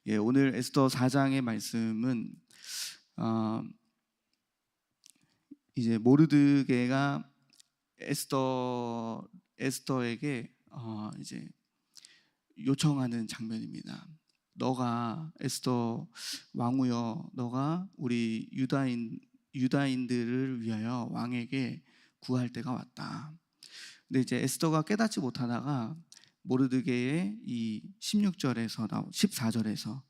예, 오늘 에스더 4장의 말씀은 어, 이제 모르드게가 에스더에게 이제 요청하는 장면입니다. 너가 에스더 왕후여, 너가 우리 유다인들을 위하여 왕에게 구할 때가 왔다. 근데 이제 에스더가 깨닫지 못하다가 모르드게의 이 14절에서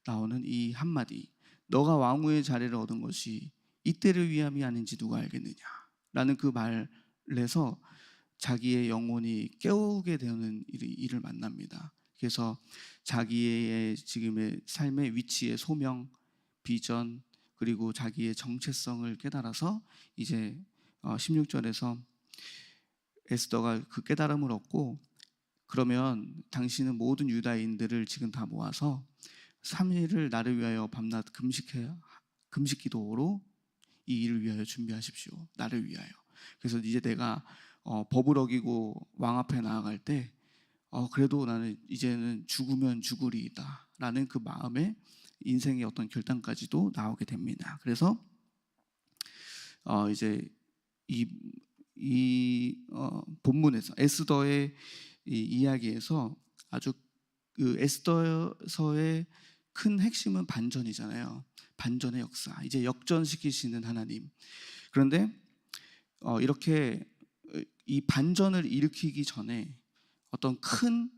나오는 이 한마디, 너가 왕후의 자리를 얻은 것이 이때를 위함이 아닌지 누가 알겠느냐 라는 그 말에서 자기의 영혼이 깨우게 되는 일을 만납니다. 그래서 자기의 지금의 삶의 위치의 소명, 비전, 그리고 자기의 정체성을 깨달아서 이제 16절에서 에스더가 그 깨달음을 얻고, 그러면 당신은 모든 유다인들을 지금 다 모아서 3일을 나를 위하여 밤낮 금식 기도로 이 일을 위하여 준비하십시오. 나를 위하여. 그래서 이제 내가 법을 어기고 왕 앞에 나아갈 때 그래도 나는 이제는 죽으면 죽으리이다 라는 그 마음에 인생의 어떤 결단까지도 나오게 됩니다. 그래서 이제 이 본문에서 에스더의 이 이야기에서 아주 그 에스더서의 큰 핵심은 반전이잖아요. 반전의 역사, 이제 역전시키시는 하나님. 그런데 이렇게 이 반전을 일으키기 전에 어떤 큰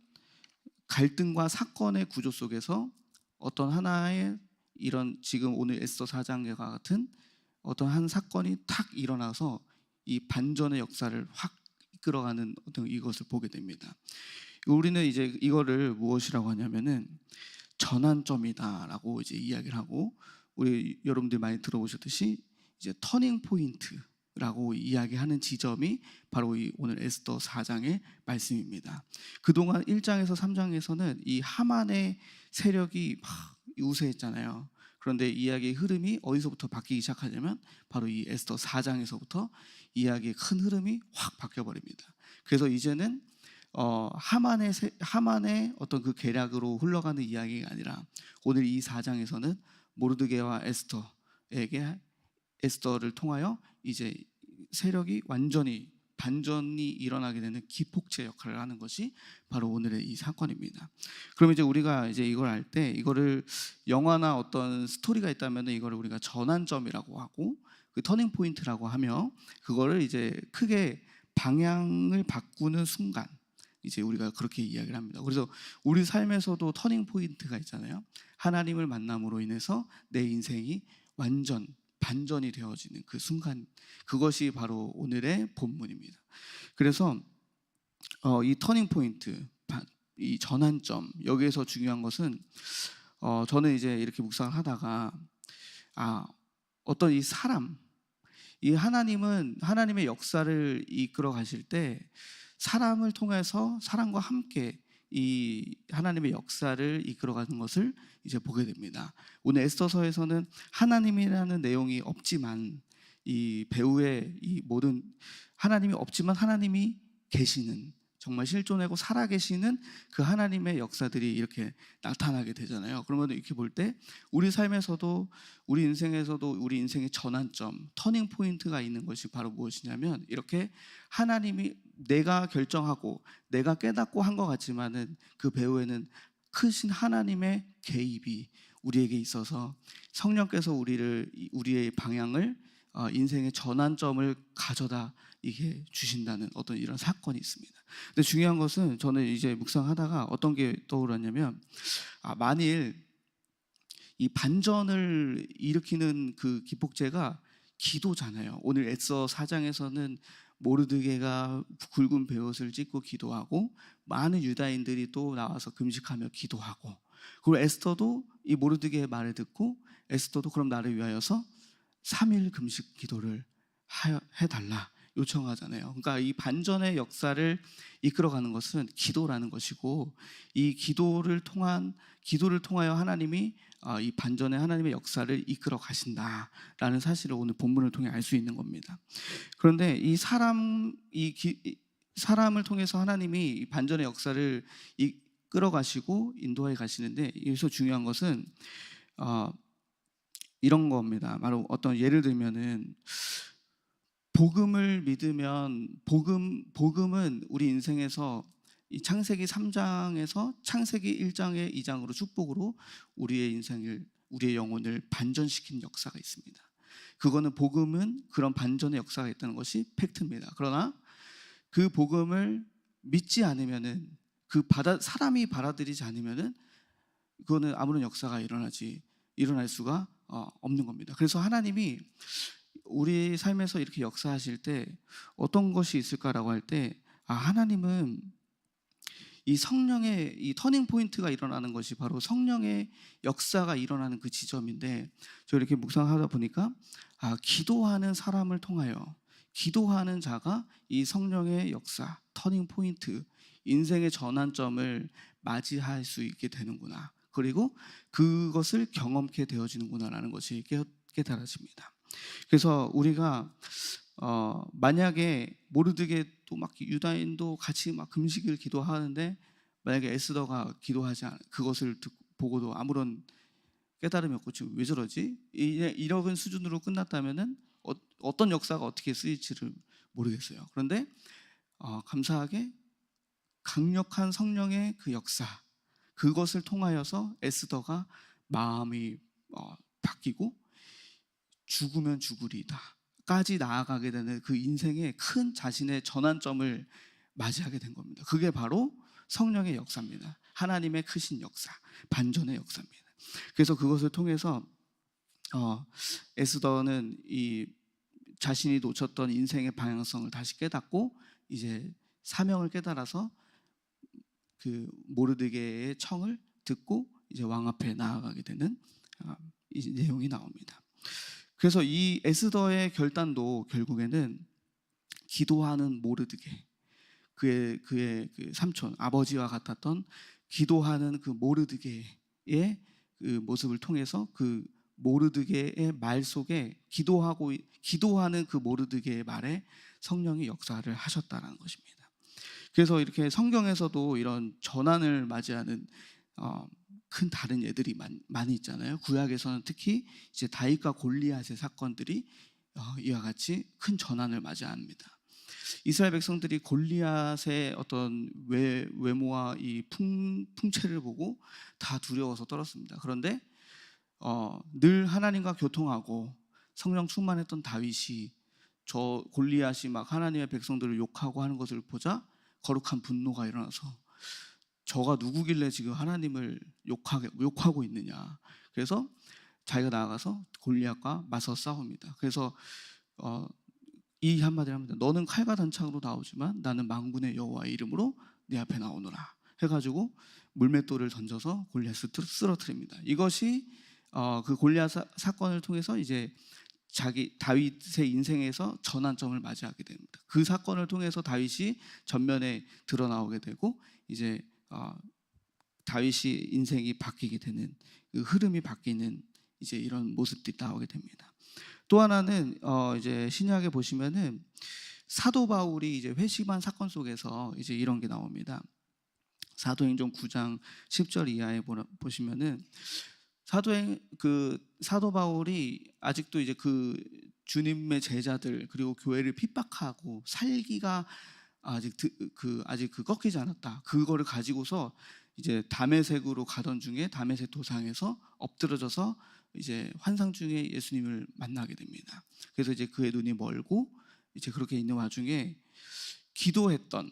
갈등과 사건의 구조 속에서 어떤 하나의 이런 지금 오늘 에스더 4장과 같은 어떤 한 사건이 탁 일어나서 이 반전의 역사를 확 이끌어가는 어떤 이것을 보게 됩니다. 우리는 이제 이거를 무엇이라고 하냐면은 전환점이다라고 이제 이야기를 하고, 우리 여러분들 많이 들어보셨듯이 이제 터닝 포인트라고 이야기하는 지점이 바로 이 오늘 에스더 4장의 말씀입니다. 그동안 1장에서 3장에서는 이 하만의 세력이 막 우세했잖아요. 그런데 이야기의 흐름이 어디서부터 바뀌기 시작하냐면 바로 이 에스더 4장에서부터 이야기의 큰 흐름이 확 바뀌어버립니다. 그래서 이제는 하만의 어떤 그 계략으로 흘러가는 이야기가 아니라 오늘 이 4장에서는 모르드게와 에스더를 통하여 이제 세력이 완전히 반전이 일어나게 되는 기폭제 역할을 하는 것이 바로 오늘의 이 사건입니다. 그럼 이제 우리가 이제 이걸 알 때, 이거를 영화나 어떤 스토리가 있다면 이거를 우리가 전환점이라고 하고 그 터닝 포인트라고 하며, 그거를 이제 크게 방향을 바꾸는 순간, 이제 우리가 그렇게 이야기를 합니다. 그래서 우리 삶에서도 터닝 포인트가 있잖아요. 하나님을 만남으로 인해서 내 인생이 완전 반전이 되어지는 그 순간, 그것이 바로 오늘의 본문입니다. 그래서 이 터닝 포인트, 이 전환점, 여기에서 중요한 것은 저는 이제 이렇게 묵상을 하다가 어떤 이 사람, 이 하나님은 하나님의 역사를 이끌어 가실 때 사람을 통해서 사람과 함께 이 하나님의 역사를 이끌어가는 것을 이제 보게 됩니다. 오늘 에스더서에서는 하나님이라는 내용이 없지만, 이 배우의 이 모든 하나님이 없지만 하나님이 계시는, 정말 실존하고 살아계시는 그 하나님의 역사들이 이렇게 나타나게 되잖아요. 그러면 이렇게 볼 때 우리 삶에서도, 우리 인생에서도 우리 인생의 전환점, 터닝 포인트가 있는 것이 바로 무엇이냐면, 이렇게 하나님이 내가 결정하고 내가 깨닫고 한 것 같지만은 그 배후에는 크신 하나님의 개입이 우리에게 있어서 성령께서 우리의 방향을, 인생의 전환점을 가져다 이게 주신다는 어떤 이런 사건이 있습니다. 근데 중요한 것은, 저는 이제 묵상하다가 어떤 게 떠올랐냐면, 만일 이 반전을 일으키는 그 기폭제가 기도잖아요. 오늘 에스더 4장에서는 모르드게가 굵은 베옷을 찢고 기도하고, 많은 유다인들이 또 나와서 금식하며 기도하고, 그리고 에스더도 이 모르드게의 말을 듣고 에스더도 그럼 나를 위하여서 3일 금식 기도를 해달라 요청하잖아요. 그러니까 이 반전의 역사를 이끌어가는 것은 기도라는 것이고, 이 기도를 통하여 하나님이 이 반전의 하나님의 역사를 이끌어 가신다라는 사실을 오늘 본문을 통해 알 수 있는 겁니다. 그런데 이 사람을 통해서 하나님이 이 반전의 역사를 끌어가시고 인도하여 가시는데, 여기서 중요한 것은 어, 이런 겁니다. 바로 어떤 예를 들면은 복음을 믿으면 복음은 우리 인생에서 이 창세기 3장에서 창세기 1장의 2장으로 축복으로 우리의 인생을, 우리의 영혼을 반전시킨 역사가 있습니다. 그거는 복음은 그런 반전의 역사가 있다는 것이 팩트입니다. 그러나 그 복음을 믿지 않으면은, 사람이 받아들이지 않으면은 그거는 아무런 역사가 일어날 수가 없는 겁니다. 그래서 하나님이 우리 삶에서 이렇게 역사하실 때 어떤 것이 있을까라고 할 때, 하나님은 이 성령의 이 터닝 포인트가 일어나는 것이 바로 성령의 역사가 일어나는 그 지점인데, 저 이렇게 묵상하다 보니까 기도하는 사람을 통하여, 기도하는 자가 이 성령의 역사, 터닝 포인트, 인생의 전환점을 맞이할 수 있게 되는구나, 그리고 그것을 경험케 되어지는구나라는 것이 깨달아집니다. 그래서 우리가 만약에 모르드게 또 막 유다인도 같이 막 금식을 기도하는데, 만약에 에스더가 기도하지 않, 그것을 보고도 아무런 깨달음이 없고 지금 왜 저러지? 이런 수준으로 끝났다면은 어떤 역사가 어떻게 쓰일지를 모르겠어요. 그런데 감사하게 강력한 성령의 그 역사, 그것을 통하여서 에스더가 마음이 바뀌고 죽으면 죽으리다 까지 나아가게 되는 그 인생의 큰 자신의 전환점을 맞이하게 된 겁니다. 그게 바로 성령의 역사입니다. 하나님의 크신 역사, 반전의 역사입니다. 그래서 그것을 통해서 에스더는 이 자신이 놓쳤던 인생의 방향성을 다시 깨닫고 이제 사명을 깨달아서 그 모르드게의 청을 듣고 이제 왕 앞에 나아가게 되는 이 내용이 나옵니다. 그래서 이 에스더의 결단도 결국에는 기도하는 모르드게, 그의 그 삼촌, 아버지와 같았던 기도하는 그 모르드게의 그 모습을 통해서 그 모르드게의 말 속에 기도하는 그 모르드게의 말에 성령이 역사를 하셨다는 것입니다. 그래서 이렇게 성경에서도 이런 전환을 맞이하는 큰 다른 예들이 많이 있잖아요. 구약에서는 특히 이제 다윗과 골리앗의 사건들이 이와 같이 큰 전환을 맞이합니다. 이스라엘 백성들이 골리앗의 어떤 외모와 이 풍채를 보고 다 두려워서 떨었습니다. 그런데 늘 하나님과 교통하고 성령 충만했던 다윗이 저 골리앗이 막 하나님의 백성들을 욕하고 하는 것을 보자 거룩한 분노가 일어나서 저가 누구길래 지금 하나님을 욕하고 있느냐. 그래서 자기가 나아가서 골리앗과 맞서 싸웁니다. 그래서 이 한마디를 합니다. 너는 칼과 단창으로 나오지만 나는 만군의 여호와의 이름으로 네 앞에 나오노라 해가지고 물맷돌을 던져서 골리앗을 쓰러뜨립니다. 이것이 그 골리앗 사건을 통해서 이제 다윗의 인생에서 전환점을 맞이하게 됩니다. 그 사건을 통해서 다윗이 전면에 드러나오게 되고 이제 다윗이 인생이 바뀌게 되는, 그 흐름이 바뀌는 이제 이런 모습들이 나오게 됩니다. 또 하나는 이제 신약에 보시면은 사도 바울이 이제 회심한 사건 속에서 이제 이런 게 나옵니다. 사도행전 9장 10절 이하에 보시면은 사도 바울이 아직도 이제 그 주님의 제자들 그리고 교회를 핍박하고 살기가 아직 꺾이지 않았다. 그거를 가지고서 이제 다메섹으로 가던 중에 다메섹 도상에서 엎드러져서 이제 환상 중에 예수님을 만나게 됩니다. 그래서 이제 그의 눈이 멀고 이제 그렇게 있는 와중에 기도하던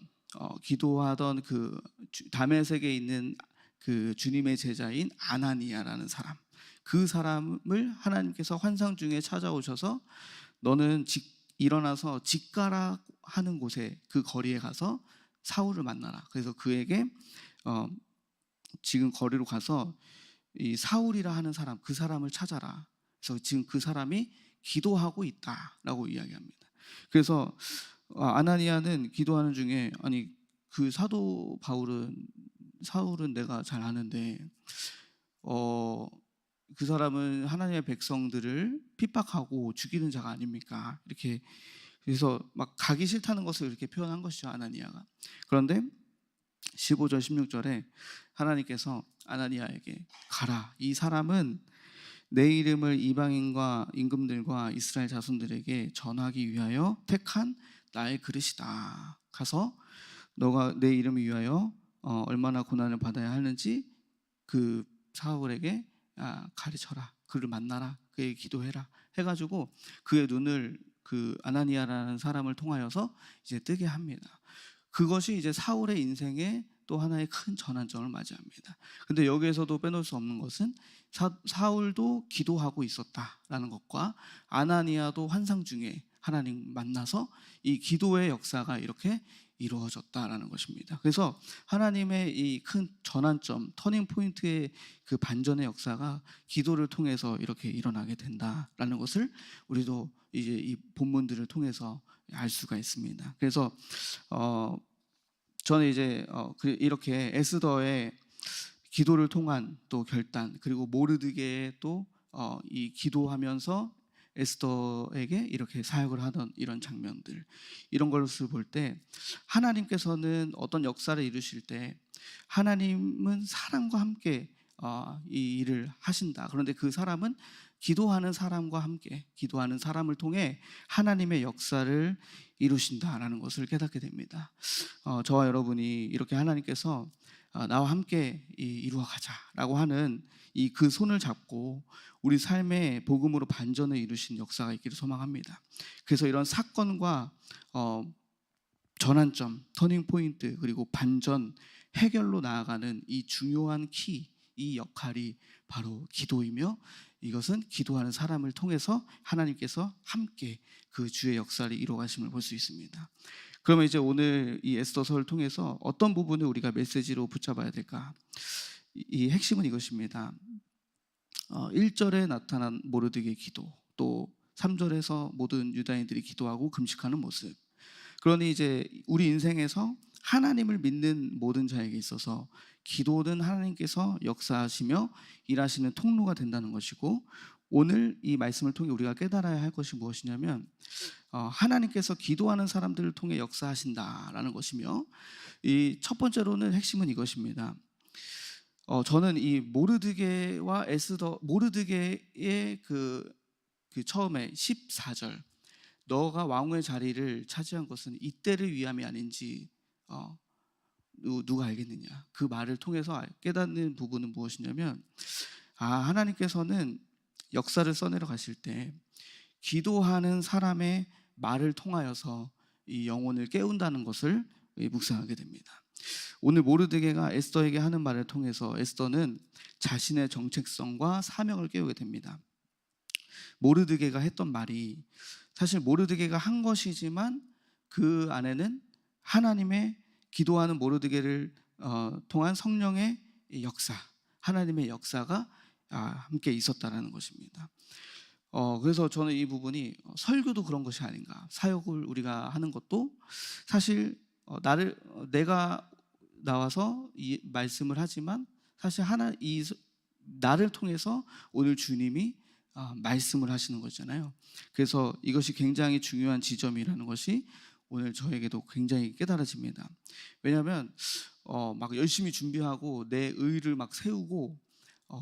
그 다메섹에 있는 그 주님의 제자인 아나니아라는 사람, 그 사람을 하나님께서 환상 중에 찾아오셔서 너는 일어나서 직가라 하는 곳에 그 거리에 가서 사울을 만나라. 그래서 그에게 지금 거리로 가서 이 사울이라 하는 사람, 그 사람을 찾아라. 그래서 지금 그 사람이 기도하고 있다라고 이야기합니다. 그래서 아나니아는 기도하는 중에 아니 그 사울은 내가 잘 아는데 그 사람은 하나님의 백성들을 핍박하고 죽이는 자가 아닙니까? 이렇게 그래서 막 가기 싫다는 것을 이렇게 표현한 것이죠, 아나니아가. 그런데 15절 16절에 하나님께서 아나니아에게 가라. 이 사람은 내 이름을 이방인과 임금들과 이스라엘 자손들에게 전하기 위하여 택한 나의 그릇이다. 가서 너가 내 이름을 위하여 얼마나 고난을 받아야 하는지 그 사울에게 가르쳐라. 그를 만나라. 그에게 기도해라. 해가지고 그의 눈을 그 아나니아라는 사람을 통하여서 이제 뜨게 합니다. 그것이 이제 사울의 인생에 또 하나의 큰 전환점을 맞이합니다. 근데 여기에서도 빼놓을 수 없는 것은 사울도 기도하고 있었다라는 것과 아나니아도 환상 중에 하나님 만나서 이 기도의 역사가 이렇게 이루어졌다라는 것입니다. 그래서 하나님의 이 큰 전환점, 터닝 포인트의 그 반전의 역사가 기도를 통해서 이렇게 일어나게 된다라는 것을 우리도 이제 이 본문들을 통해서 알 수가 있습니다. 그래서 저는 이제 이렇게 에스더의 기도를 통한 또 결단, 그리고 모르드게의 또 이 기도하면서 에스더에게 이렇게 사역을 하던 이런 장면들, 이런 것을 볼 때 하나님께서는 어떤 역사를 이루실 때 하나님은 사람과 함께 이 일을 하신다. 그런데 그 사람은 기도하는 사람과 함께, 기도하는 사람을 통해 하나님의 역사를 이루신다라는 것을 깨닫게 됩니다. 저와 여러분이 이렇게 하나님께서 나와 함께 이루어 가자라고 하는 이 그 손을 잡고 우리 삶의 복음으로 반전을 이루신 역사가 있기를 소망합니다. 그래서 이런 사건과 전환점, 터닝 포인트, 그리고 반전, 해결로 나아가는 이 중요한 키, 이 역할이 바로 기도이며, 이것은 기도하는 사람을 통해서 하나님께서 함께 그 주의 역사를 이루어 가심을 볼 수 있습니다. 그러면 이제 오늘 이 에스더서를 통해서 어떤 부분을 우리가 메시지로 붙잡아야 될까? 이 핵심은 이것입니다. 1절에 나타난 모르드게의 기도, 또 3절에서 모든 유다인들이 기도하고 금식하는 모습. 그러니 이제 우리 인생에서 하나님을 믿는 모든 자에게 있어서 기도는 하나님께서 역사하시며 일하시는 통로가 된다는 것이고, 오늘 이 말씀을 통해 우리가 깨달아야 할 것이 무엇이냐면 하나님께서 기도하는 사람들을 통해 역사하신다라는 것이며, 이 첫 번째로는 핵심은 이것입니다. 저는 이 모르드게와 에스더, 모르드게의 그 처음에 14절, 너가 왕의 자리를 차지한 것은 이때를 위함이 아닌지 누가 알겠느냐, 그 말을 통해서 깨닫는 부분은 무엇이냐면, 하나님께서는 역사를 써내려 가실 때 기도하는 사람의 말을 통하여서 이 영혼을 깨운다는 것을 묵상하게 됩니다. 오늘 모르드게가 에스더에게 하는 말을 통해서 에스더는 자신의 정체성과 사명을 깨우게 됩니다. 모르드게가 했던 말이 사실 모르드게가 한 것이지만 그 안에는 하나님의 기도하는 모르드게를 통한 성령의 역사, 하나님의 역사가 함께 있었다라는 것입니다. 그래서 저는 이 부분이 설교도 그런 것이 아닌가, 사역을 우리가 하는 것도 사실 내가 나와서 이 말씀을 하지만 사실 나를 통해서 오늘 주님이 말씀을 하시는 거잖아요. 그래서 이것이 굉장히 중요한 지점이라는 것이 오늘 저에게도 굉장히 깨달아집니다. 왜냐하면 막 열심히 준비하고 내 의를 막 세우고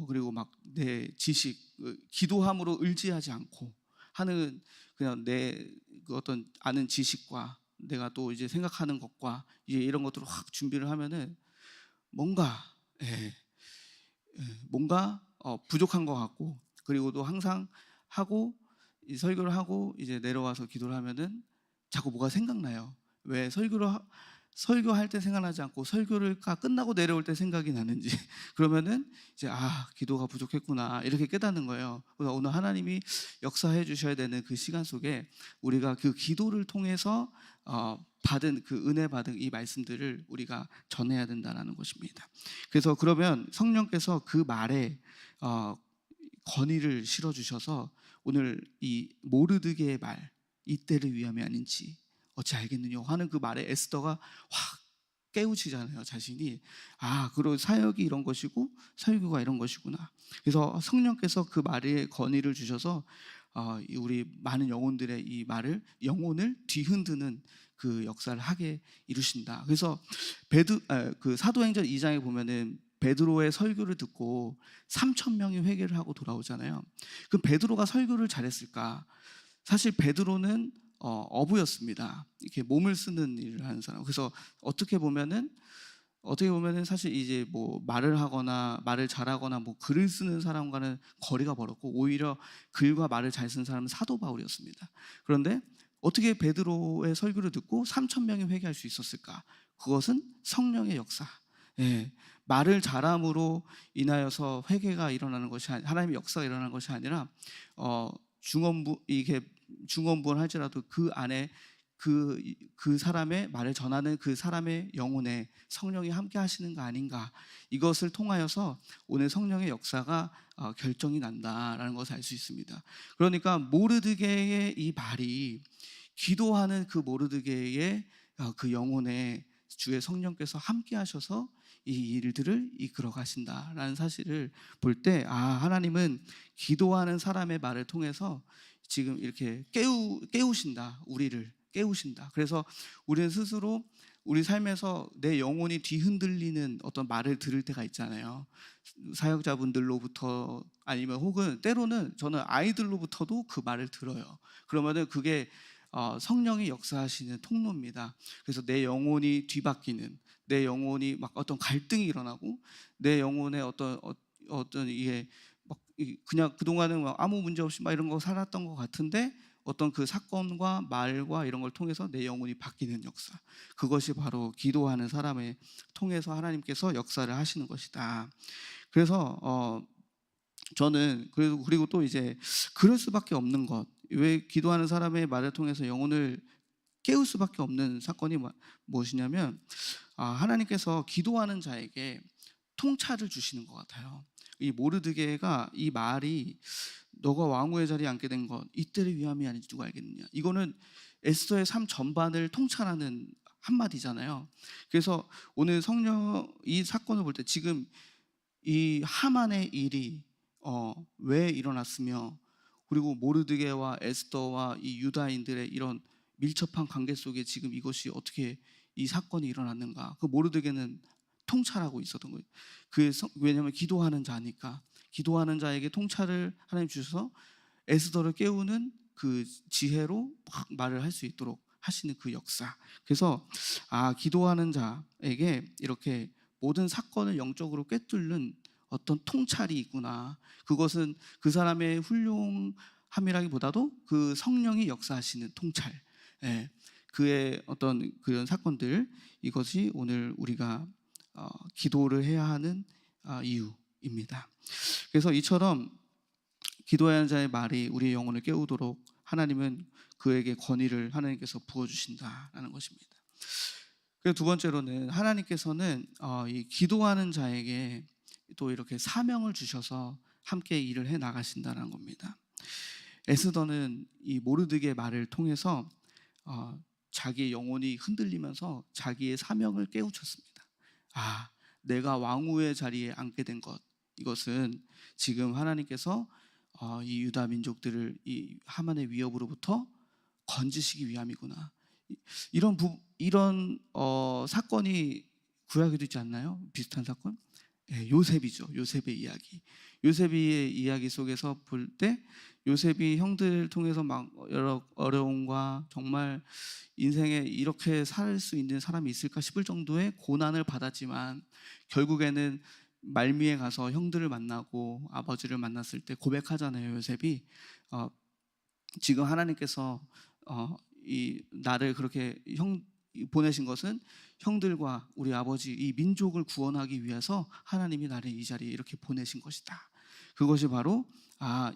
그리고 막 내 지식, 기도함으로 의지하지 않고 하는, 그냥 내 어떤 아는 지식과 내가 또 이제 생각하는 것과 이제 이런 것들을 확 준비를 하면은 뭔가 부족한 것 같고, 그리고 또 항상 하고 이 설교를 하고 이제 내려와서 기도를 하면은 자꾸 뭐가 생각나요. 왜 설교할 때 생각나지 않고 설교가 끝나고 내려올 때 생각이 나는지 그러면은 이제 기도가 부족했구나, 이렇게 깨닫는 거예요. 그래서 오늘 하나님이 역사해 주셔야 되는 그 시간 속에 우리가 그 기도를 통해서 받은 그 은혜 받은 이 말씀들을 우리가 전해야 된다는 것입니다. 그래서 그러면 성령께서 그 말에 권위를 실어 주셔서 오늘 이 모르드게의 말, 이때를 위함이 아닌지 어찌 알겠느냐 하는 그 말에 에스더가 확 깨우치잖아요. 자신이 그리고 사역이 이런 것이고 설교가 이런 것이구나. 그래서 성령께서 그 말에 권위를 주셔서 우리 많은 영혼들의 이 말을, 영혼을 뒤흔드는 그 역사를 하게 이루신다. 그래서 그 사도행전 2장에 보면은 베드로의 설교를 듣고 3천 명이 회개를 하고 돌아오잖아요. 그럼 베드로가 설교를 잘했을까? 사실 베드로는 어부였습니다. 이렇게 몸을 쓰는 일을 하는 사람. 그래서 어떻게 보면은 사실 이제 뭐 말을 하거나 말을 잘하거나 뭐 글을 쓰는 사람과는 거리가 멀었고, 오히려 글과 말을 잘 쓰는 사람은 사도 바울이었습니다. 그런데 어떻게 베드로의 설교를 듣고 3천 명이 회개할 수 있었을까? 그것은 성령의 역사. 예, 말을 잘함으로 인하여서 회개가 일어나는 것이 하나님의 역사가 일어나는 것이 아니라 이게 중언부언할지라도 그 안에 그 사람의 말을 전하는 그 사람의 영혼에 성령이 함께 하시는 거 아닌가. 이것을 통하여서 오늘 성령의 역사가 결정이 난다라는 것을 알 수 있습니다. 그러니까 모르드게의 이 말이 기도하는 그 모르드게의 그 영혼에 주의 성령께서 함께 하셔서 이 일들을 이끌어 가신다라는 사실을 볼 때, 하나님은 기도하는 사람의 말을 통해서 지금 이렇게 깨우신다. 우리를 깨우신다. 그래서 우리는 스스로 우리 삶에서 내 영혼이 뒤흔들리는 어떤 말을 들을 때가 있잖아요. 사역자분들로부터, 아니면 혹은 때로는 저는 아이들로부터도 그 말을 들어요. 그러면은 그게 성령이 역사하시는 통로입니다. 그래서 내 영혼이 뒤바뀌는, 내 영혼이 막 어떤 갈등이 일어나고, 내 영혼의 어떤 이게 막 그냥 그동안은 막 아무 문제 없이 막 이런 거 살았던 것 같은데, 어떤 그 사건과 말과 이런 걸 통해서 내 영혼이 바뀌는 역사, 그것이 바로 기도하는 사람을 통해서 하나님께서 역사를 하시는 것이다. 그래서 저는 그리고 또 이제 그럴 수밖에 없는 것, 왜 기도하는 사람의 말을 통해서 영혼을 깨울 수밖에 없는 사건이 무엇이냐면, 하나님께서 기도하는 자에게 통찰을 주시는 것 같아요. 이 모르드게가 이 말이 너가 왕후의 자리에 앉게 된 것 이때를 위함이 아닌지 누가 알겠느냐, 이거는 에스더의 삶 전반을 통찰하는 한마디잖아요. 그래서 오늘 성령 이 사건을 볼 때 지금 이 하만의 일이 왜 일어났으며, 그리고 모르드게와 에스더와 이 유다인들의 이런 밀접한 관계 속에 지금 이것이 어떻게 이 사건이 일어났는가, 그 모르드게는 통찰하고 있었던 거예요. 왜냐하면 기도하는 자니까. 기도하는 자에게 통찰을 하나님 주셔서 에스더를 깨우는 그 지혜로 막 말을 할 수 있도록 하시는 그 역사. 그래서 기도하는 자에게 이렇게 모든 사건을 영적으로 꿰뚫는 어떤 통찰이 있구나. 그것은 그 사람의 훌륭함이라기보다도 그 성령이 역사하시는 통찰. 예, 그의 어떤 그런 사건들, 이것이 오늘 우리가 기도를 해야 하는 이유입니다. 그래서 이처럼 기도해야 하는 자의 말이 우리의 영혼을 깨우도록 하나님은 그에게 권위를 하나님께서 부어주신다라는 것입니다. 그리고 두 번째로는 하나님께서는 이 기도하는 자에게 또 이렇게 사명을 주셔서 함께 일을 해 나가신다는 겁니다. 에스더는 이 모르드게의 말을 통해서 자기의 영혼이 흔들리면서 자기의 사명을 깨우쳤습니다. 내가 왕후의 자리에 앉게 된 것, 이것은 지금 하나님께서 이 유다 민족들을 이 하만의 위협으로부터 건지시기 위함이구나. 이런 사건이 구약에도 있지 않나요? 비슷한 사건? 요셉이죠. 요셉의 이야기. 요셉의 이야기 속에서 볼 때 요셉이 형들을 통해서 막 여러 어려움과 정말 인생에 이렇게 살 수 있는 사람이 있을까 싶을 정도의 고난을 받았지만, 결국에는 말미에 가서 형들을 만나고 아버지를 만났을 때 고백하잖아요. 요셉이 지금 하나님께서 이 나를 그렇게 보내신 것은 형들과 우리 아버지 이 민족을 구원하기 위해서 하나님이 나를 이 자리에 이렇게 보내신 것이다. 그것이 바로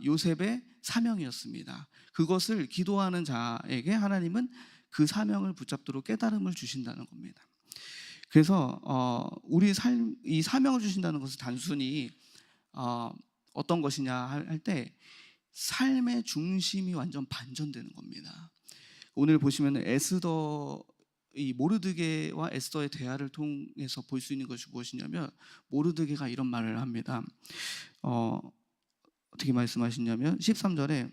요셉의 사명이었습니다. 그것을 기도하는 자에게 하나님은 그 사명을 붙잡도록 깨달음을 주신다는 겁니다. 그래서 우리 삶, 이 사명을 주신다는 것은 단순히 어떤 것이냐 할 때 삶의 중심이 완전 반전되는 겁니다. 오늘 보시면 이 모르드게와 에스더의 대화를 통해서 볼 수 있는 것이 무엇이냐면, 모르드게가 이런 말을 합니다. 어떻게 말씀하시냐면 13절에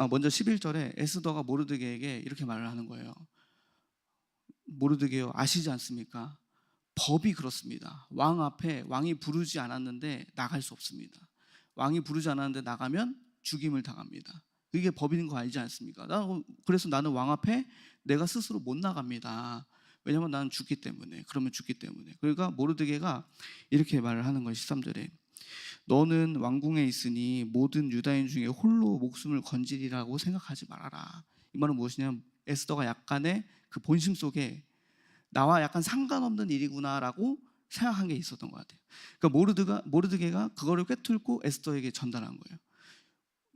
먼저 11절에 에스더가 모르드게에게 이렇게 말을 하는 거예요. 모르드게요, 아시지 않습니까? 법이 그렇습니다. 왕 앞에 왕이 부르지 않았는데 나갈 수 없습니다. 왕이 부르지 않았는데 나가면 죽임을 당합니다. 그게 법인 거 알지 않습니까? 그래서 나는 왕 앞에 내가 스스로 못 나갑니다. 왜냐하면 나는 죽기 때문에. 그러면 죽기 때문에. 그러니까 모르드게가 이렇게 말을 하는 거예요. 13절에 너는 왕궁에 있으니 모든 유다인 중에 홀로 목숨을 건지리라고 생각하지 말아라. 이 말은 무엇이냐면 에스더가 약간의 그 본심 속에 나와 약간 상관없는 일이구나라고 생각한 게 있었던 것 같아요. 그러니까 모르드게가 그거를 꿰뚫고 에스더에게 전달한 거예요.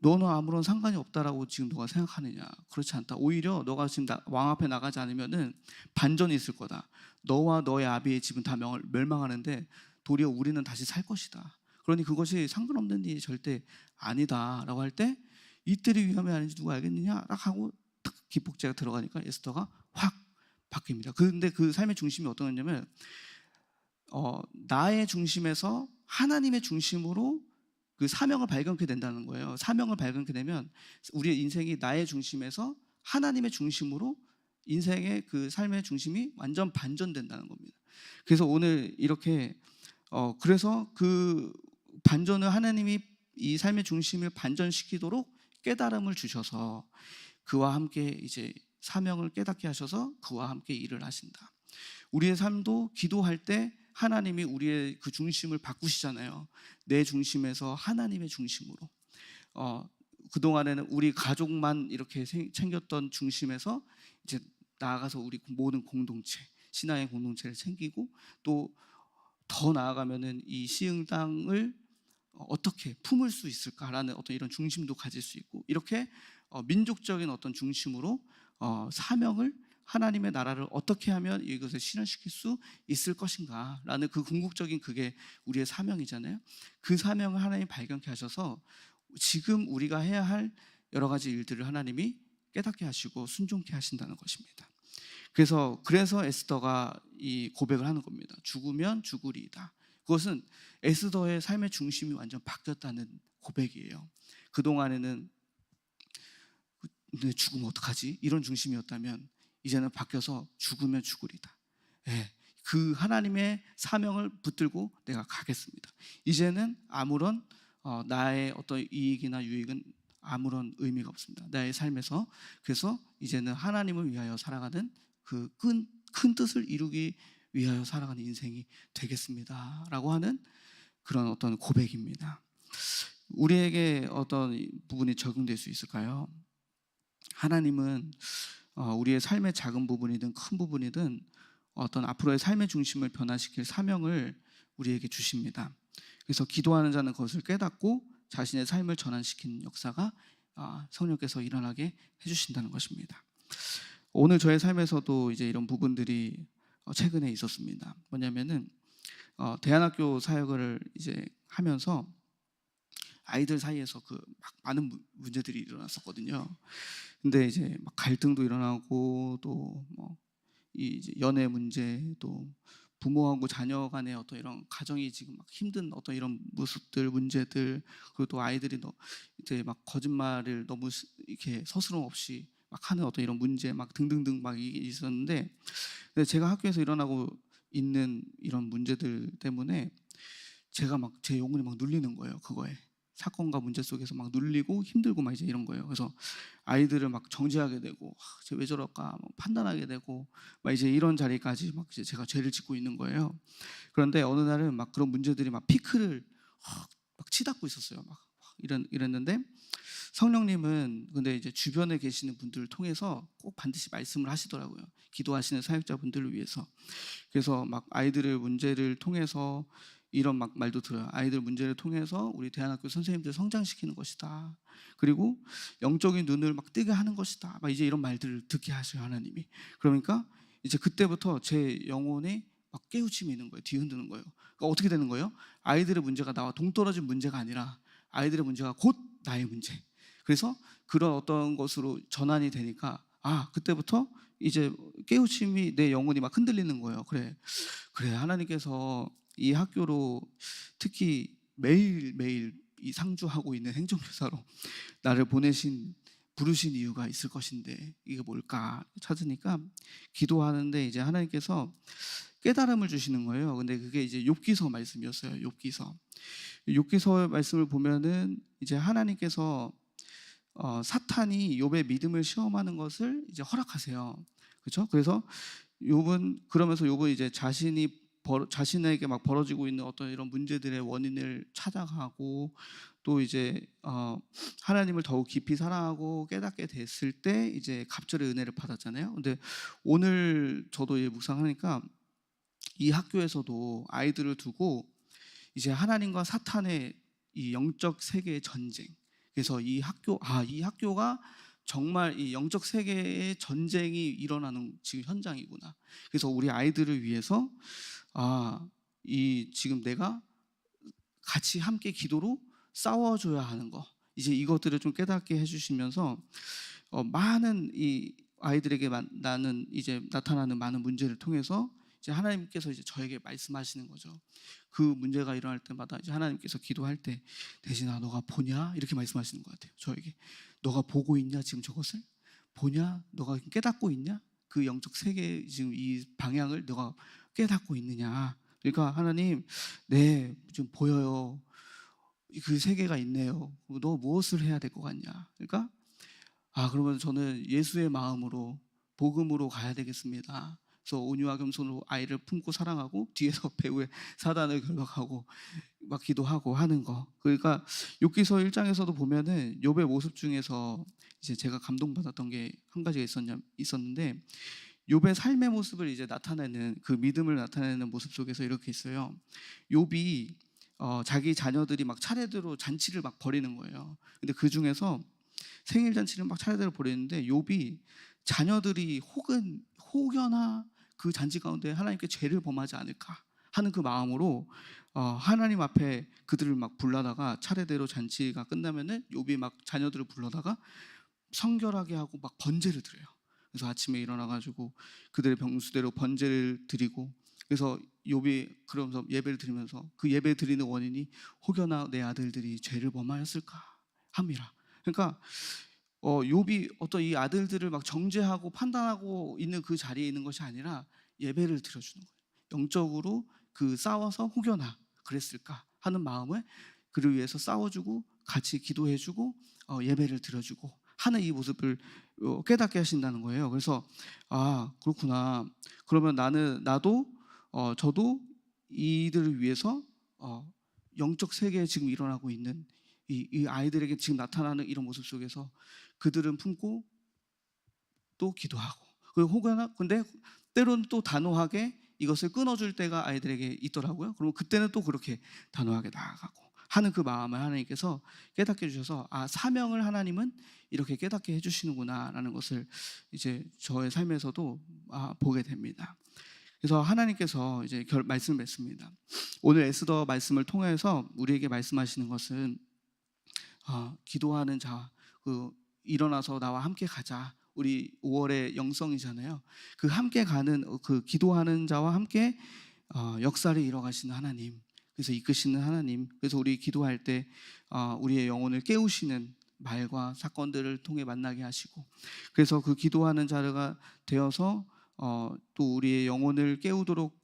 너는 아무런 상관이 없다라고 지금 너가 생각하느냐? 그렇지 않다. 오히려 너가 지금 왕 앞에 나가지 않으면은 반전이 있을 거다. 너와 너의 아비의 집은 다 멸망하는데 도리어 우리는 다시 살 것이다. 그러니 그것이 상관없는 일이 절대 아니다라고 할 때 이때의 위험이 아닌지 누가 알겠느냐? 딱 하고 딱 기폭제가 들어가니까 에스더가 확 바뀝니다. 그런데 그 삶의 중심이 어떤 거냐면 나의 중심에서 하나님의 중심으로 그 사명을 발견하게 된다는 거예요. 사명을 발견하게 되면 우리의 인생이 나의 중심에서 하나님의 중심으로 인생의 그 삶의 중심이 완전 반전된다는 겁니다. 그래서 오늘 이렇게 그래서 그 반전을 하나님이 이 삶의 중심을 반전시키도록 깨달음을 주셔서 그와 함께 이제 사명을 깨닫게 하셔서 그와 함께 일을 하신다. 우리의 삶도 기도할 때 하나님이 우리의 그 중심을 바꾸시잖아요. 내 중심에서 하나님의 중심으로. 그동안에는 우리 가족만 이렇게 챙겼던 중심에서 이제 나아가서 우리 모든 공동체, 신앙의 공동체를 챙기고 또 더 나아가면은 이 시흥 땅을 어떻게 품을 수 있을까라는 어떤 이런 중심도 가질 수 있고 이렇게 민족적인 어떤 중심으로 사명을 하나님의 나라를 어떻게 하면 이것을 실현시킬 수 있을 것인가라는 그 궁극적인 그게 우리의 사명이잖아요. 그 사명을 하나님 발견케 하셔서 지금 우리가 해야 할 여러 가지 일들을 하나님이 깨닫게 하시고 순종케 하신다는 것입니다. 그래서 에스더가 이 고백을 하는 겁니다. 죽으면 죽으리이다. 그것은 에스더의 삶의 중심이 완전 바뀌었다는 고백이에요. 그동안에는 내 죽으면 어떡하지? 이런 중심이었다면 이제는 바뀌어서 죽으면 죽으리다. 예, 그 하나님의 사명을 붙들고 내가 가겠습니다. 이제는 아무런 나의 어떤 이익이나 유익은 아무런 의미가 없습니다. 나의 삶에서. 그래서 이제는 하나님을 위하여 살아가는 그 큰 뜻을 이루기 위하여 살아가는 인생이 되겠습니다 라고 하는 그런 어떤 고백입니다. 우리에게 어떤 부분이 적용될 수 있을까요? 하나님은 우리의 삶의 작은 부분이든 큰 부분이든 어떤 앞으로의 삶의 중심을 변화시킬 사명을 우리에게 주십니다. 그래서 기도하는 자는 그것을 깨닫고 자신의 삶을 전환시키는 역사가 성령께서 일어나게 해주신다는 것입니다. 오늘 저의 삶에서도 이제 이런 부분들이 최근에 있었습니다. 뭐냐면은 대안학교 사역을 이제 하면서 아이들 사이에서 그 막 많은 문제들이 일어났었거든요. 근데 이제 막 갈등도 일어나고 또 뭐 이제 연애 문제 또 부모하고 자녀 간의 어떤 이런 가정이 지금 막 힘든 어떤 이런 모습들 문제들 그리고 또 아이들이 이제 막 거짓말을 너무 이렇게 서스럼 없이 막 하는 어떤 이런 문제 막 등등등 막 있었는데 근데 제가 학교에서 일어나고 있는 이런 문제들 때문에 제가 막 제 영혼이 막 눌리는 거예요. 그거에 사건과 문제 속에서 막 눌리고 힘들고 막 이제 이런 거예요. 그래서 아이들을 막 정죄하게 되고 쟤 왜 저럴까 막 판단하게 되고 막 이제 이런 자리까지 막 이제 제가 죄를 짓고 있는 거예요. 그런데 어느 날은 막 그런 문제들이 막 피크를 막 치닫고 있었어요. 막 이랬는데 성령님은 근데 이제 주변에 계시는 분들을 통해서 꼭 반드시 말씀을 하시더라고요. 기도하시는 사역자분들을 위해서. 그래서 막 아이들의 문제를 통해서 이런 막 말도 들어요. 아이들 문제를 통해서 우리 대안학교 선생님들 성장시키는 것이다. 그리고 영적인 눈을 막 뜨게 하는 것이다. 막 이제 이런 말들을 듣게 하셔요, 하나님이. 그러니까 이제 그때부터 제 영혼에 막 깨우침이 있는 거예요. 뒤흔드는 거예요. 그러니까 어떻게 되는 거예요? 아이들의 문제가 나와 동떨어진 문제가 아니라 아이들의 문제가 곧 나의 문제. 그래서 그런 어떤 것으로 전환이 되니까 그때부터 이제 깨우침이 내 영혼이 막 흔들리는 거예요. 그래 하나님께서 이 학교로 특히 매일매일 이 상주하고 있는 행정교사로 나를 보내신 부르신 이유가 있을 것인데 이게 뭘까 찾으니까 기도하는데 이제 하나님께서 깨달음을 주시는 거예요. 근데 그게 이제 욥기서 말씀이었어요. 욥기서의 말씀을 보면은 이제 하나님께서 사탄이 욥의 믿음을 시험하는 것을 이제 허락하세요. 그렇죠? 그래서 그러면서 욥은 이제 자신에게 막 벌어지고 있는 어떤 이런 문제들의 원인을 찾아가고 또 이제 하나님을 더욱 깊이 사랑하고 깨닫게 됐을 때 이제 갑절의 은혜를 받았잖아요. 근데 오늘 저도 묵상하니까 이 학교에서도 아이들을 두고 이제 하나님과 사탄의 이 영적 세계의 전쟁. 그래서 이 학교가 정말 이 영적 세계의 전쟁이 일어나는 지금 현장이구나. 그래서 우리 아이들을 위해서 지금 내가 같이 함께 기도로 싸워줘야 하는 거. 이제 이것들을 좀 깨닫게 해주시면서 많은 이 아이들에게 나타나는 많은 문제를 통해서 이제 하나님께서 이제 저에게 말씀하시는 거죠. 그 문제가 일어날 때마다 이제 하나님께서 기도할 때 대신아 너가 보냐 이렇게 말씀하시는 것 같아요. 저에게 너가 보고 있냐 지금 저것을 보냐 너가 깨닫고 있냐 그 영적 세계 지금 이 방향을 너가 깨닫고 있느냐. 그러니까 하나님 네 지금 보여요. 그 세계가 있네요. 너 무엇을 해야 될 것 같냐. 그러니까 그러면 저는 예수의 마음으로 복음으로 가야 되겠습니다. 그래서 온유와 겸손으로 아이를 품고 사랑하고 뒤에서 배후에 사단을 결박하고 막 기도하고 하는 거. 그러니까 욥기서 1장에서도 보면은 욥의 모습 중에서 이제 제가 감동받았던 게 한 가지가 있었는데 욥의 삶의 모습을 이제 나타내는 그 믿음을 나타내는 모습 속에서 이렇게 있어요. 욥이 자기 자녀들이 막 차례대로 잔치를 막 벌이는 거예요. 근데 그 중에서 생일 잔치를 막 차례대로 벌이는데 욥이 자녀들이 혹여나 그 잔치 가운데 하나님께 죄를 범하지 않을까 하는 그 마음으로 하나님 앞에 그들을 막 불러다가 차례대로 잔치가 끝나면은 욥이 막 자녀들을 불러다가 성결하게 하고 막 번제를 드려요. 그래서 아침에 일어나가지고 그들의 병수대로 번제를 드리고 그래서 욥이 그러면서 예배를 드리면서 그 예배 드리는 원인이 혹여나 내 아들들이 죄를 범하였을까 함이라. 그러니까 욥이 어떤 이 아들들을 막 정죄하고 판단하고 있는 그 자리에 있는 것이 아니라 예배를 드려주는 거예요. 영적으로 그 싸워서 혹여나 그랬을까 하는 마음을 그를 위해서 싸워주고 같이 기도해주고 예배를 드려주고 하는 이 모습을 깨닫게 하신다는 거예요. 그래서 그렇구나. 그러면 저도 이들을 위해서 영적 세계에 지금 일어나고 있는 이 아이들에게 지금 나타나는 이런 모습 속에서 그들은 품고 또 기도하고 근데 때로는 또 단호하게 이것을 끊어줄 때가 아이들에게 있더라고요. 그러면 그때는 또 그렇게 단호하게 나아가고 하는 그 마음을 하나님께서 깨닫게 해주셔서 사명을 하나님은 이렇게 깨닫게 해주시는구나라는 것을 이제 저의 삶에서도 보게 됩니다. 그래서 하나님께서 이제 말씀을 맺습니다. 오늘 에스더 말씀을 통해서 우리에게 말씀하시는 것은 기도하는 자, 일어나서 나와 함께 가자. 우리 5월의 영성이잖아요. 그 함께 가는 그 기도하는 자와 함께 역사를 이뤄가시는 하나님. 그래서 이끄시는 하나님. 그래서 우리 기도할 때 우리의 영혼을 깨우시는 말과 사건들을 통해 만나게 하시고, 그래서 그 기도하는 자가 되어서 또 우리의 영혼을 깨우도록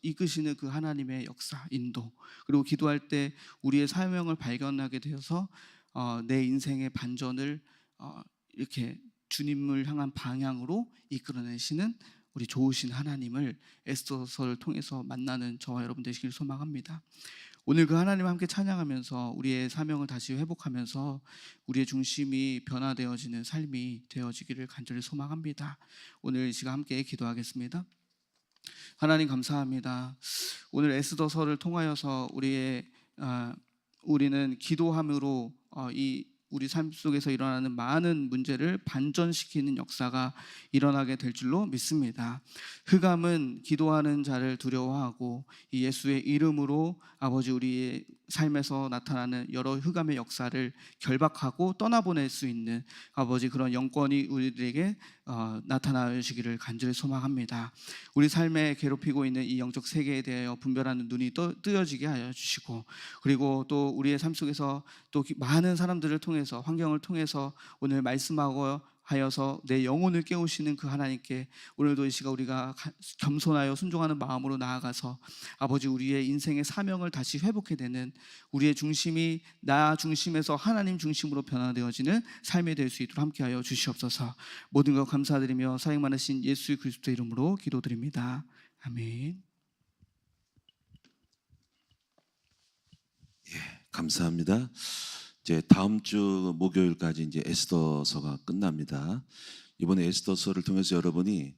이끄시는 그 하나님의 역사, 인도, 그리고 기도할 때 우리의 사명을 발견하게 되어서 내 인생의 반전을 이렇게 주님을 향한 방향으로 이끌어내시는 우리 좋으신 하나님을 에스더서를 통해서 만나는 저와 여러분 되시길 소망합니다. 오늘 그 하나님 함께 찬양하면서 우리의 사명을 다시 회복하면서 우리의 중심이 변화되어지는 삶이 되어지기를 간절히 소망합니다. 오늘 이 시간 함께 기도하겠습니다. 하나님 감사합니다. 오늘 에스더서를 통하여서 우리는 기도함으로 우리 삶 속에서 일어나는 많은 문제를 반전시키는 역사가 일어나게 될 줄로 믿습니다. 흑암은 기도하는 자를 두려워하고 이 예수의 이름으로 아버지 우리의 삶에서 나타나는 여러 흑암의 역사를 결박하고 떠나보낼 수 있는 아버지 그런 영권이 우리들에게 나타나시기를 간절히 소망합니다. 우리 삶에 괴롭히고 있는 이 영적 세계에 대하여 분별하는 눈이 뜨여지게 하여 주시고, 그리고 또 우리의 삶 속에서 또 많은 사람들을 통해서, 환경을 통해서 오늘 말씀하고 하여서 내 영혼을 깨우시는 그 하나님께 오늘도 이 시간 우리가 겸손하여 순종하는 마음으로 나아가서 아버지 우리의 인생의 사명을 다시 회복해 되는, 우리의 중심이 나 중심에서 하나님 중심으로 변화되어지는 삶이 될 수 있도록 함께하여 주시옵소서. 모든 것 감사드리며 사랑 많으신 예수 그리스도의 이름으로 기도드립니다. 아멘. 감사합니다. 이제 다음 주 목요일까지 이제 에스더서가 끝납니다. 이번에 에스더서를 통해서 여러분이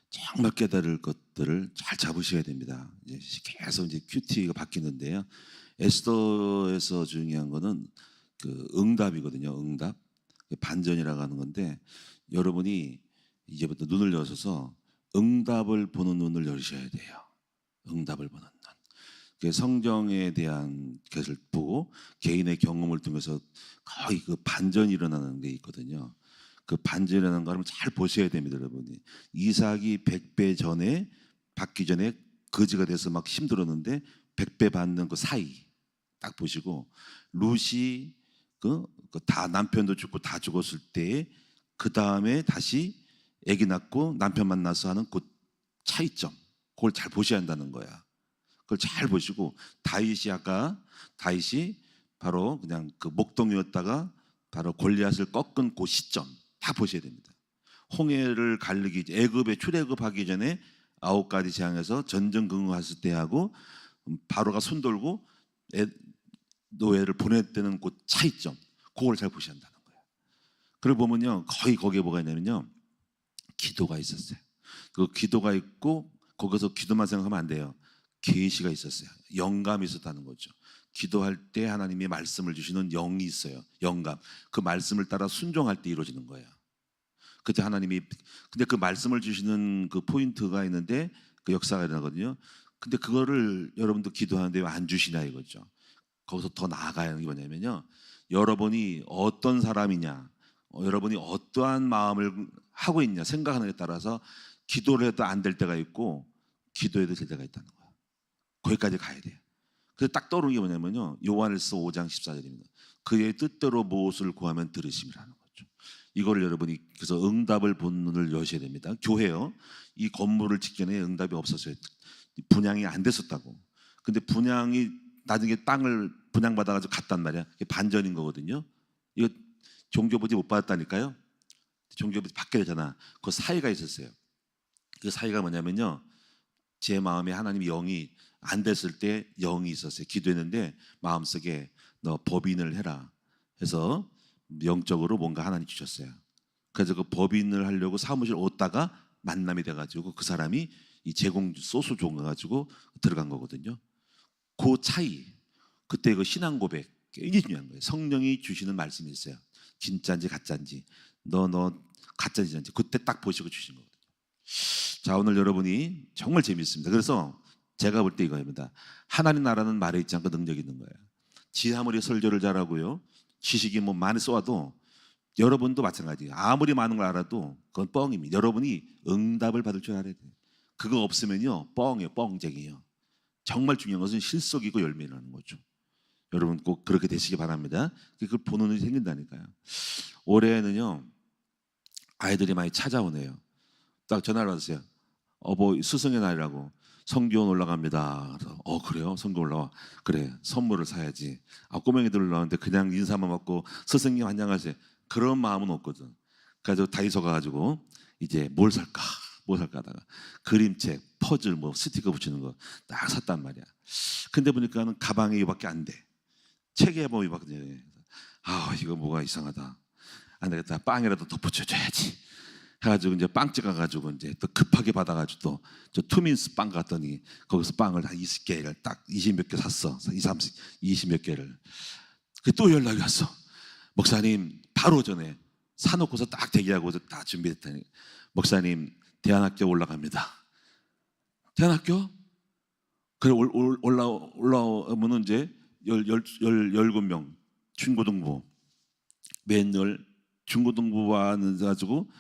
정말 깨달을 것들을 잘 잡으셔야 됩니다. 이제 계속 이제 큐티가 바뀌는데요. 에스더에서 중요한 거는 그 응답이거든요. 응답, 반전이라고 하는 건데, 여러분이 이제부터 눈을 여셔서 응답을 보는 눈을 열으셔야 돼요. 응답을 보는 눈. 성경에 대한 것을 보고 개인의 경험을 통해서 거의 그 반전이 일어나는 게 있거든요. 그 반전이라는 거 잘 보셔야 됩니다, 여러분이. 이삭이 100배 전에 받기 전에 거지가 돼서 막 힘들었는데 100배 받는 그 사이 딱 보시고, 룻이 다 남편도 죽고 다 죽었을 때 그 다음에 다시 아기 낳고 남편 만나서 하는 그 차이점, 그걸 잘 보셔야 한다는 거야. 그걸 잘 보시고, 다윗이 바로 그냥 그 목동이었다가 바로 골리앗을 꺾은 그 시점 다 보셔야 됩니다. 홍해를 가르기, 애굽에 출애굽하기 전에 9가지 재앙에서 전전긍긍했을 때하고 바로가 손 돌고 노예를 보냈다는 그 차이점, 그걸 잘 보셔야 한다는 거예요. 그걸 보면요, 거의 거기에 뭐가 있냐면요, 기도가 있었어요. 그 기도가 있고, 거기서 기도만 생각하면 안 돼요. 계시가 있었어요. 영감이 있었다는 거죠. 기도할 때 하나님이 말씀을 주시는 영이 있어요. 영감. 그 말씀을 따라 순종할 때 이루어지는 거예요. 그때 하나님이, 근데 그 말씀을 주시는 그 포인트가 있는데 그 역사가 일어나거든요. 근데 그거를 여러분도 기도하는데 왜 안 주시냐 이거죠. 거기서 더 나아가야 하는 게 뭐냐면요, 여러분이 어떤 사람이냐, 여러분이 어떠한 마음을 하고 있냐 생각하는 데 따라서 기도를 해도 안 될 때가 있고 기도해도 될 때가 있다는 거예요. 거기까지 가야 돼요. 그래서 딱 떠오르는 게 뭐냐면요, 요한일서 5장 14절입니다. 그의 뜻대로 무엇을 구하면 들으심이라는 거죠. 이거를 여러분이 그래서 응답을 보는 눈을 여셔야 됩니다. 교회요, 이 건물을 짓기에 응답이 없었어요. 분양이 안 됐었다고. 근데 분양이 나중에 땅을 분양받아가지고 갔단 말이야. 이게 반전인 거거든요. 이거 종교부지 못 받았다니까요. 종교부지 받게 되잖아. 그 사이가 있었어요. 그 사이가 뭐냐면요, 제 마음에 하나님의 영이 안 됐을 때 영이 있었어요. 기도했는데 마음속에 너 법인을 해라 해서 영적으로 뭔가 하나님 주셨어요. 그래서 그 법인을 하려고 사무실 오다가 만남이 돼가지고 그 사람이 이 제공 소스 줘 가지고 들어간 거거든요. 그 차이, 그때 그 신앙 고백 굉장히 중요한 거예요. 성령이 주시는 말씀이 있어요. 진짜인지 가짜인지, 너 가짜인지 아닌지 그때 딱 보시고 주신 거거든요. 자, 오늘 여러분이 정말 재밌습니다. 그래서 제가 볼 때 이거입니다. 하나님 나라는 말에 있지 않고 능력이 있는 거예요. 지 아무리 설교를 잘하고요, 지식이 뭐 많이 쏘아도 여러분도 마찬가지예요. 아무리 많은 걸 알아도 그건 뻥입니다. 여러분이 응답을 받을 줄 알아야 돼요. 그거 없으면요, 뻥이에요. 뻥쟁이에요. 정말 중요한 것은 실속이고 열매라는 거죠. 여러분 꼭 그렇게 되시기 바랍니다. 그걸 보는 눈이 생긴다니까요. 올해는요, 아이들이 많이 찾아오네요. 딱 전화를 받았어요. 뭐 스승의 날이라고 성교원 올라갑니다. 그래서 그래요? 성교 올라와. 그래, 선물을 사야지. 꼬맹이들 올라왔는데 그냥 인사만 받고 스승님 안녕하세요, 그런 마음은 없거든. 그래서 다이소 가가지고 이제 뭘 살까 하다가 그림책, 퍼즐, 뭐 스티커 붙이는 거 딱 샀단 말이야. 근데 보니까는 가방에 이거밖에 안 돼. 책에 뭐 이거밖에 안 돼. 이거 뭐가 이상하다. 안 되겠다. 빵이라도 덧붙여줘야지 해가지고 이제 빵집 가가지고 이제 또 급하게 받아가지고 또 저 투민스 빵 갔더니 거기서 빵을 한 20개를 딱 20몇 개 샀어. 20몇 개를. 또 연락이 왔어. 목사님, 바로 전에 사놓고서 딱 대기하고서 딱 준비했더니 목사님, 대안학교 올라갑니다. 대안학교? 그래 올라오면은 이제 17명 중고등부 맨날 중고등부와는 가지고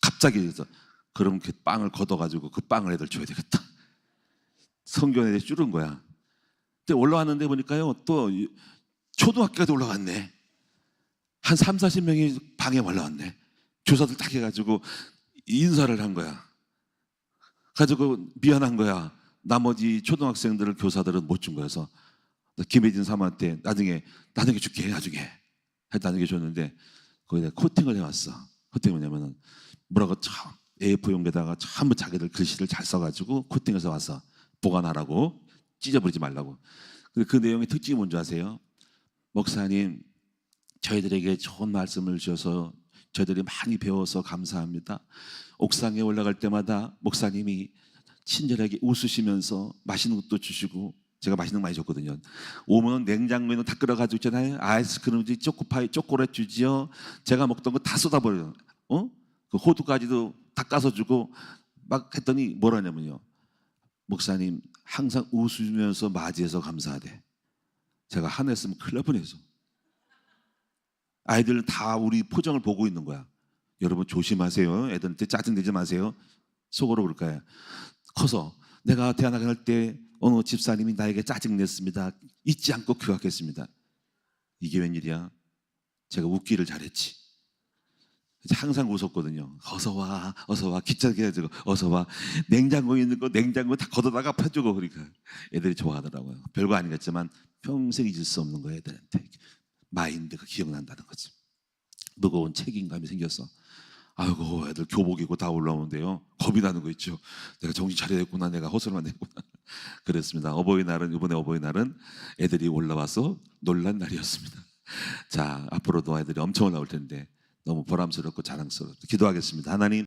갑자기 그래서 그럼 그 빵을 걷어가지고 그 빵을 애들 줘야 되겠다. 성경 애들 줄은 거야. 근데 올라왔는데 보니까요 또 초등학교까지 올라왔네. 한 3, 40명이 방에 올라왔네. 교사들 딱 해가지고 인사를 한 거야. 가지고 미안한 거야. 나머지 초등학생들을 교사들은 못 준 거여서 김혜진 사모한테 나중에 줄게 나중에 줬는데 거기다 코팅을 해왔어. 코팅이 뭐냐면은 뭐라고 참 A4 용기에다가 전부 자기들 글씨를 잘 써가지고 코팅해서 와서 보관하라고 찢어버리지 말라고. 근데 그 내용의 특징이 뭔지 아세요? 목사님 저희들에게 좋은 말씀을 주셔서 저희들이 많이 배워서 감사합니다. 옥상에 올라갈 때마다 목사님이 친절하게 웃으시면서 맛있는 것도 주시고 제가 맛있는 거 많이 줬거든요. 오면 냉장고에는 다 끓여가지고 있잖아요. 아이스크림지 초코파이 초콜릿 주지요. 제가 먹던 거 다 쏟아버려요. 그 호두까지도 다 까서 주고 막 했더니 뭐라냐면요. 목사님 항상 웃으면서 맞이해서 감사하대. 제가 화냈으면 큰일 날 뻔했어. 아이들 다 우리 표정을 보고 있는 거야. 여러분 조심하세요. 애들한테 짜증내지 마세요. 속으로 그럴 거야. 커서 내가 대학 갈 때 어느 집사님이 나에게 짜증냈습니다. 잊지 않고 기억하겠습니다. 이게 웬일이야? 제가 웃기를 잘했지. 항상 웃었거든요. 어서 와 기차게 해주고 어서 와 냉장고에 있는 거 냉장고 다 걷어다가 펴주고 그러니까 애들이 좋아하더라고요. 별거 아니겠지만 평생 잊을 수 없는 거예요. 애들한테 마인드가 기억난다는 거지. 무거운 책임감이 생겼어. 아이고 애들 교복 입고 다 올라오는데요 겁이 나는 거 있죠. 내가 정신 차려야겠구나. 내가 허술만 했구나. 그랬습니다. 이번에 어버이날은 애들이 올라와서 놀란 날이었습니다. 자 앞으로도 애들이 엄청 올라올 텐데 너무 보람스럽고 자랑스럽고 기도하겠습니다. 하나님